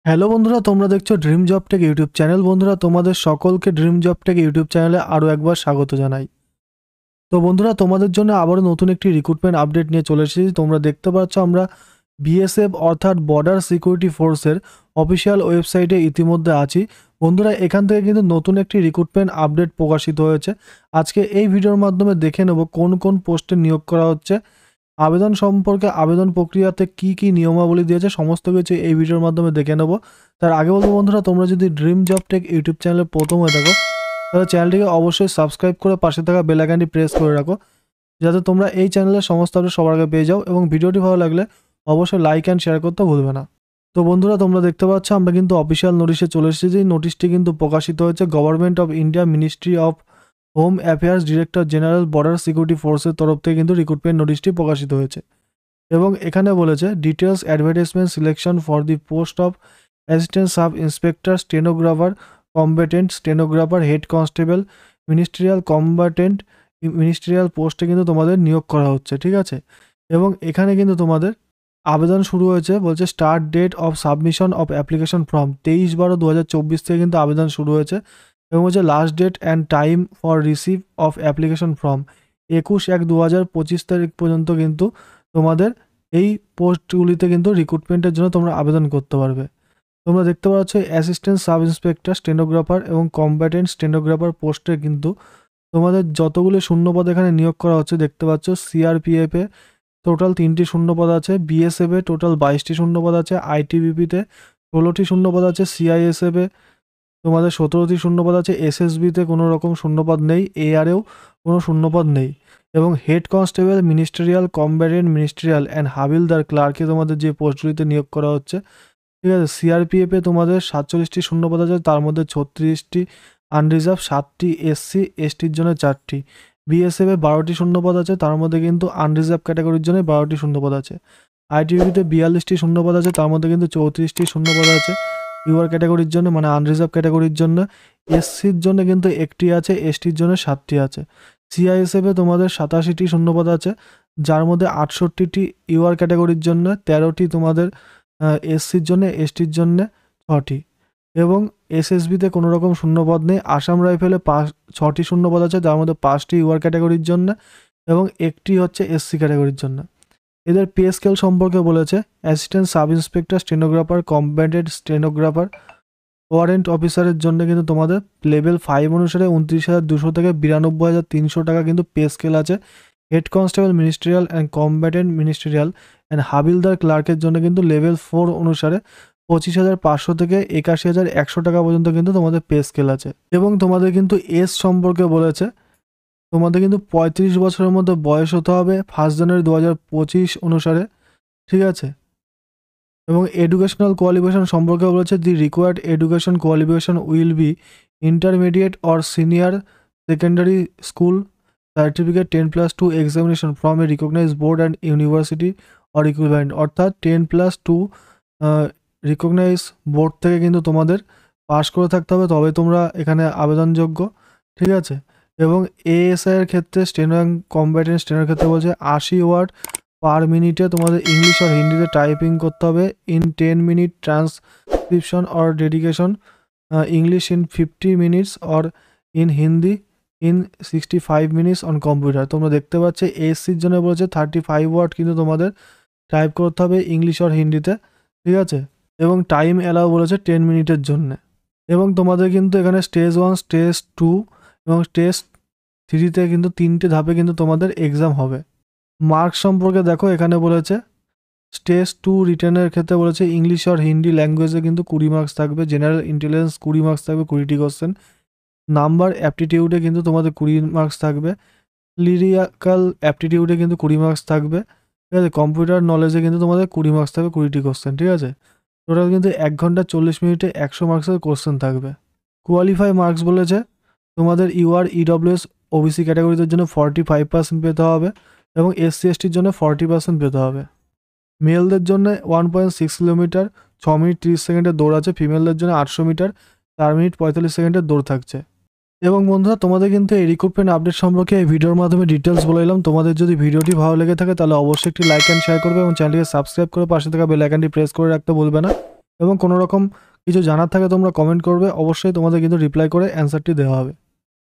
Hello বন্ধুরা, তোমরা দেখছো dream job take YouTube channel. বন্ধুরা, তোমাদের সকলকে ড্রিম জব টেক ইউটিউব চ্যানেলে আরও একবার স্বাগত জানাই। তো বন্ধুরা, তোমাদের জন্য আবারও নতুন একটি রিক্রুটমেন্ট আপডেট নিয়ে চলে এসেছি। তোমরা দেখতে পাচ্ছ আমরা বিএসএফ অর্থাৎ বর্ডার সিকিউরিটি ফোর্সের অফিসিয়াল ওয়েবসাইটে ইতিমধ্যে আছি। বন্ধুরা, এখান থেকে কিন্তু নতুন একটি রিক্রুটমেন্ট আপডেট প্রকাশিত হয়েছে। আজকে এই ভিডিওর মাধ্যমে দেখে নেব কোন কোন পোস্টে নিয়োগ করা হচ্ছে, আবেদন সম্পর্কে, আবেদন প্রক্রিয়াতে কি কি নিয়মাবলী দিয়েছে, সমস্ত কিছু এই ভিডিওর মাধ্যমে দেখে নেব। তার আগে বলবো বন্ধুরা, তোমরা যদি ড্রিম জব টেক ইউটিউব চ্যানেলে প্রথম হয়ে থাকো তাহলে চ্যানেলটিকে অবশ্যই সাবস্ক্রাইব করে পাশে থাকা বেল আইকনটি প্রেস করে রাখো, যাতে তোমরা এই চ্যানেলের সমস্ত আপডেট সবার আগে পেয়ে যাও। এবং ভিডিওটি ভালো লাগলে অবশ্যই লাইক অ্যান্ড শেয়ার করতে ভুলবে না। তো বন্ধুরা, তোমরা দেখতে পাচ্ছ আমরা কিন্তু অফিসিয়াল নোটিশে চলে এসেছি। নোটিশটি কিন্তু প্রকাশিত হয়েছে government of India, ministry of home affairs, director general, border security ফোর্সের তরফ থেকে কিন্তু রিক্রুটমেন্ট নোটিশটি প্রকাশিত হয়েছে। এবং এখানে বলেছে details advertisement selection for the post of assistant sub inspector, stenographer, combatant stenographer, head constable, ministerial combatant, ministerial পোস্টে কিন্তু তোমাদের নিয়োগ করা হচ্ছে, ঠিক আছে। এবং এখানে কিন্তু তোমাদের আবেদন শুরু হয়েছে, বলছে start date of submission of application form 23/12/2024 থেকে কিন্তু আবেদন শুরু হয়েছে। এবং হচ্ছে last date and time for receive of application form 21/1/2025 তারিখ পর্যন্ত কিন্তু তোমাদের এই পোস্টগুলিতে কিন্তু রিক্রুটমেন্টের জন্য তোমরা আবেদন করতে পারবে। তোমরা দেখতে পাচ্ছ অ্যাসিস্ট্যান্ট সাব ইন্সপেক্টর, স্টেনোগ্রাফার এবং কম্ব্যাটেন্ট স্টেনোগ্রাফার পোস্টে কিন্তু তোমাদের যতগুলি শূন্যপদ এখানে নিয়োগ করা হচ্ছে দেখতে পাচ্ছ। সিআরপিএফে টোটাল 3টি শূন্যপদ আছে, বিএসএফে টোটাল 22টি শূন্যপদ আছে, আইটিবিপিতে 16টি শূন্যপদ আছে, সিআইএসএফে তোমাদের 17টি শূন্যপদ আছে, এসএসবিতে কোনো রকম শূন্যপদ নেই, এআরেও কোনো শূন্যপদ নেই। এবং head constable, ministerial combatant, ministerial and হাবিলদার ক্লার্কে তোমাদের যে পোস্টগুলিতে নিয়োগ করা হচ্ছে, ঠিক আছে। সিআরপিএফে তোমাদের 47টি শূন্যপদ আছে, তার মধ্যে 36টি আনরিজার্ভ, 7টি এসসি এসটির জন্য 4টি। বিএসএফে 12টি শূন্যপদ আছে, তার মধ্যে কিন্তু আনরিজার্ভ ক্যাটাগরির জন্য 12টি শূন্যপদ আছে। আইটিবিতে 42টি শূন্যপদ আছে, তার মধ্যে কিন্তু 34টি শূন্যপদ আছে ইউআর ক্যাটাগরির জন্য, মানে আনরিজার্ভ ক্যাটাগরির জন্য। এসসির জন্য কিন্তু 1টি আছে, এসটির জন্য 7টি আছে। সিআইএসএফে তোমাদের 87টি শূন্যপদ আছে, যার মধ্যে 68টি ইউআর ক্যাটাগরির জন্য, 13টি তোমাদের এসসির জন্য, এসটির জন্য 6টি। এবং এসএসবিতে কোনো রকম শূন্যপদ নেই। আসাম রাইফেলে 6টি শূন্যপদ আছে, যার মধ্যে 5টি ইউআর ক্যাটাগরির জন্য এবং 1টি হচ্ছে এসসি ক্যাটাগরির জন্য। এদের পে স্কেল সম্পর্কে বলেছে assistant sub inspector, stenographer, combatant stenographer, warrant অফিসারের জন্য কিন্তু তোমাদের লেভেল 5 অনুসারে 29,200 থেকে 92,300 টাকা কিন্তু পে স্কেল আছে। Head constable, ministerial and combatant, ministerial and হাবিলদার ক্লার্কের জন্য কিন্তু লেভেল 4 অনুসারে 25,500 থেকে 81,100 টাকা পর্যন্ত কিন্তু তোমাদের পে স্কেল আছে। এবং তোমাদের কিন্তু এজ সম্পর্কে বলেছে তোমাদের কিন্তু 35 বছরের মধ্যে বয়স হতে হবে 1 জানুয়ারি 2025 অনুসারে, ঠিক আছে। এবং এডুকেশনাল কোয়ালিফিকেশন সম্পর্কে বলেছে the required education qualification will be intermediate or senior secondary school certificate 10+2 examination from a recognise board and university or equivalent, অর্থাৎ 10+2 রিকগনাইজ বোর্ড থেকে কিন্তু তোমাদের পাস করে থাকতে হবে, তবে তোমরা এখানে আবেদনযোগ্য, ঠিক আছে। এবং এএসআই এর ক্ষেত্রে স্টেনো অ্যান্ড কম্ব্যাটেন্ট স্টেনোর ক্ষেত্রে বলছে 80 ওয়ার্ড পার মিনিটে তোমাদের ইংলিশ আর হিন্দিতে টাইপিং করতে হবে। In 10 minute transcription or dedication English in 50 minutes or in Hindi in 65 minutes on computer. তোমরা দেখতে পাচ্ছ এসসির জন্য বলেছে 35 ওয়ার্ড কিন্তু তোমাদের টাইপ করতে হবে ইংলিশ আর হিন্দিতে, ঠিক আছে। এবং টাইম অ্যালাউ বলেছে 10 মিনিটের জন্য। এবং তোমাদের কিন্তু এখানে স্টেজ 1, স্টেজ 2 এবং স্টেজ 3তে কিন্তু 3টে ধাপে কিন্তু তোমাদের এক্সাম হবে। মার্কস সম্পর্কে দেখো, এখানে বলেছে স্টেজ 2 রিটেনের ক্ষেত্রে বলেছে ইংলিশ আর হিন্দি ল্যাঙ্গুয়েজে কিন্তু 20 মার্কস থাকবে, জেনারেল ইন্টেলিজেন্স 20 মার্কস থাকবে, 20টি কোশ্চেন। নাম্বার অ্যাপটিটিউডে কিন্তু তোমাদের 20 মার্কস থাকবে, লিরিক্যাল অ্যাপটিটিউডে কিন্তু 20 মার্কস থাকবে, ঠিক আছে। কম্পিউটার নলেজে কিন্তু তোমাদের 20 মার্কস থাকবে, 20টি কোশ্চেন, ঠিক আছে। টোটাল কিন্তু 1 ঘন্টা 40 মিনিটে 100 মার্কসের কোশ্চেন থাকবে। কোয়ালিফাই মার্কস বলেছে তোমাদের ইউআর ইডব্লিউএস ওবিসি ক্যাটাগরিদের জন্য 45% পেতে হবে এবং এসসি এসটির জন্য 40% পেতে হবে। মেলদের জন্য 1.6 কিলোমিটার 6 মিনিট 30 সেকেন্ডের দৌড় আছে, ফিমেলদের জন্য 800 মিটার 4 মিনিট 45 সেকেন্ডের দৌড় থাকছে। এবং বন্ধুরা, তোমাদের কিন্তু এই রিক্রুটমেন্ট আপডেট সম্পর্কে এই ভিডিওর মাধ্যমে ডিটেলস বলে দিলাম। তোমাদের যদি ভিডিওটি ভালো লেগে থাকে তাহলে অবশ্যই একটি লাইক অ্যান্ড শেয়ার করবে এবং চ্যানেলটিকে সাবস্ক্রাইব করে পাশে থাকা বেল আইকনটি প্রেস করে রাখতে ভুলবে না, এবং কোনো রকম কিছু জানার থাকে তোমরা কমেন্ট করবে, অবশ্যই তোমাদের কিন্তু রিপ্লাই করে অ্যান্সারটি দেওয়া হবে।